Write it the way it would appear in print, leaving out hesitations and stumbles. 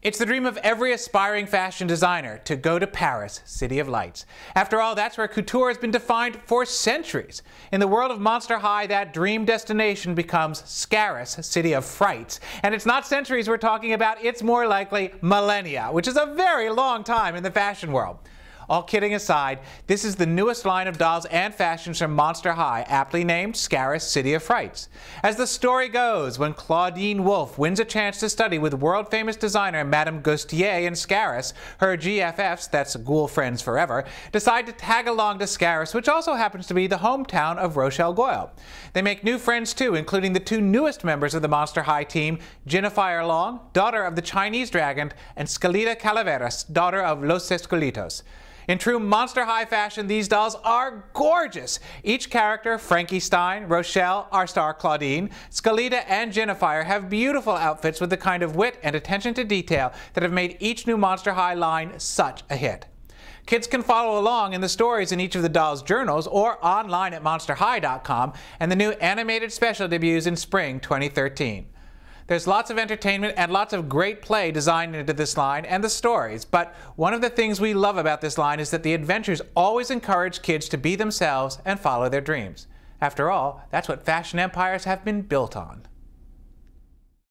It's the dream of every aspiring fashion designer to go to Paris, City of Lights. After all, that's where couture has been defined for centuries. In the world of Monster High, that dream destination becomes Scaris, City of Frights. And it's not centuries we're talking about, it's more likely millennia, which is a very long time in the fashion world. All kidding aside, this is the newest line of dolls and fashions from Monster High, aptly named Scaris, City of Frights. As the story goes, when Claudine Wolfe wins a chance to study with world-famous designer Madame Gaustier in Scaris, her GFFs, that's Ghoul Friends Forever, decide to tag along to Scaris, which also happens to be the hometown of Rochelle Goyle. They make new friends too, including the two newest members of the Monster High team, Jennifer Long, daughter of the Chinese dragon, and Skelita Calaveras, daughter of Los Esqueletos. In true Monster High fashion, these dolls are gorgeous. Each character, Frankie Stein, Rochelle, our star Claudine, Skelita, and Jennifer have beautiful outfits with the kind of wit and attention to detail that have made each new Monster High line such a hit. Kids can follow along in the stories in each of the dolls' journals or online at monsterhigh.com, and the new animated special debuts in spring 2013. There's lots of entertainment and lots of great play designed into this line and the stories, but one of the things we love about this line is that the adventures always encourage kids to be themselves and follow their dreams. After all, that's what fashion empires have been built on.